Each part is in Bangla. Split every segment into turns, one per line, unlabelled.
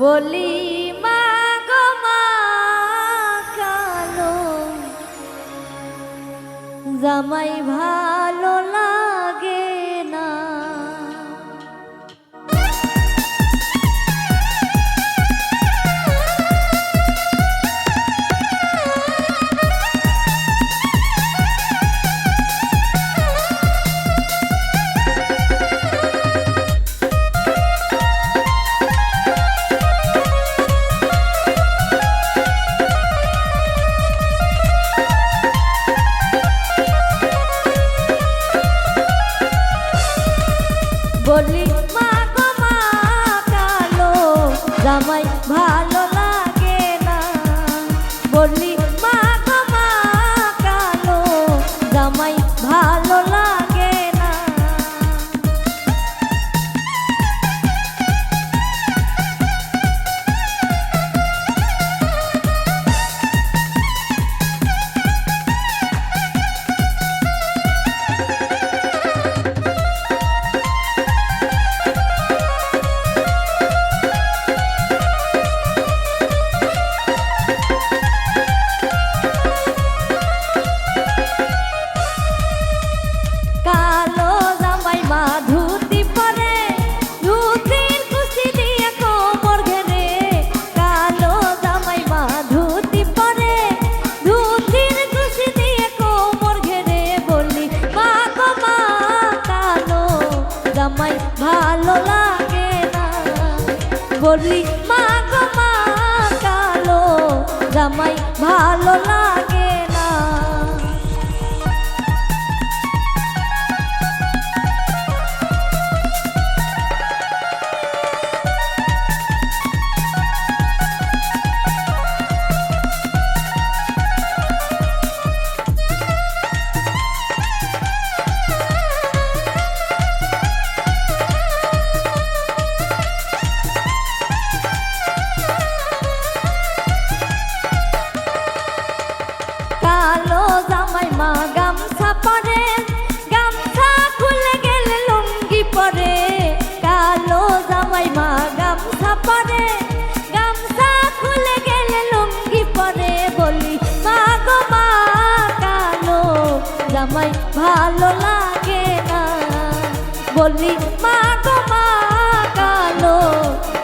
বলি মা গো মা কালো জামাই ভালো লাগে না। বলি মা গো মা কালো জামাই ভালো লাগে না। বলি মা গো মা কালো জামাই ভালো লাগে না। কালো জামাই মা ধুতি পরে, ধুতির কুচি দিয়ে কোমর ঘেরে। কালো জামাই মা ধুতি পরে, ধুতির কুচি দিয়ে কোমর ঘেরে। বলি মা গো মা কালো জামাই ভালো লাগে না। বলি মা গো মা কালো জামাই ভালো লাগে না। কালো জামাই মা গামছা পরে, গামছা খুলে গেলে লুঙ্গি পরে। কালো জামাই মা গামছা পরে, গামছা খুলে গেলে লুঙ্গি পরে। বলি মা গো মা কালো জামাই ভালো লাগে না। বলি মা গো মা কালো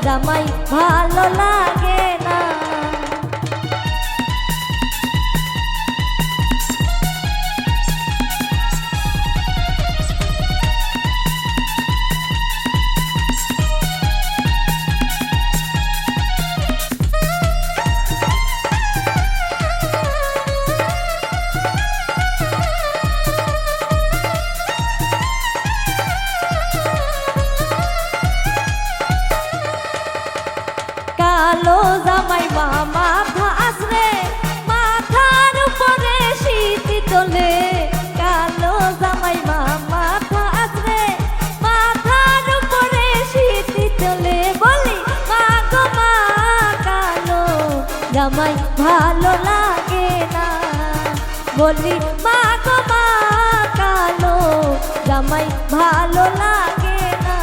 জামাই ভালো লাগে না। কালো জামাই মা মাথা আসরে, মাথার উপরে শীতি তোলে। কালো জামাই মা মাথা আসরে, মাথার উপরে শীতি তোলে। বলি মা গো মা কালো জামাই ভালো লাগে না। বলি মা গো মা কালো জামাই ভালো লাগে না।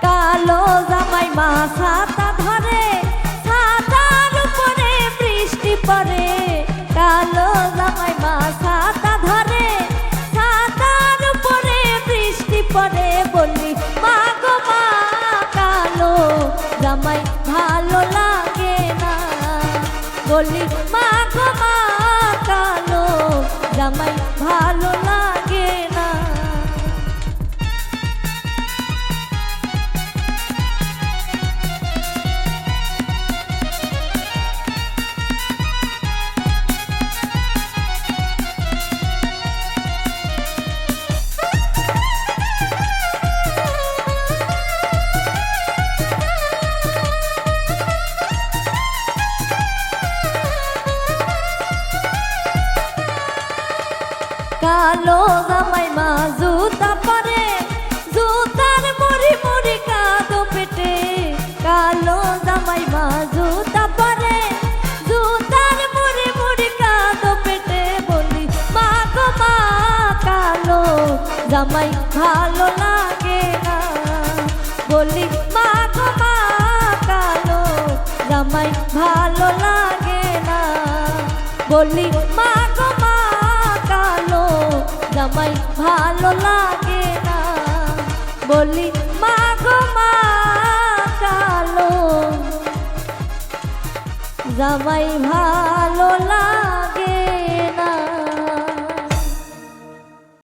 কালো জামাই মা ছাতা ধরে, ছাতার উপরে বৃষ্টি পড়ে। কালো জামাই মা ছাতা ধরে, ছাতার উপরে বৃষ্টি পড়ে। বলি মা গো মা কালো জামাই ভালো লাগে না। বলি মা গো মা কালো জামাই ভালো লাগে না। কালো জামাই মা জুতা পরে, জুতার মুড়ি মুড়ি কাঁদো পেটে। কালো জামাই মা জুতা পরে, জুতার মুড়ি মুড়ি কাঁদো পেটে। বলি মা গো মা কালো জামাই ভালো লাগে না। বলি মা গো মা কালো জামাই ভালো লাগে না। বলি মা গো মা কালো জামাই ভালো লাগে না। বলি মা গো মা কালো জামাই ভালো লাগে।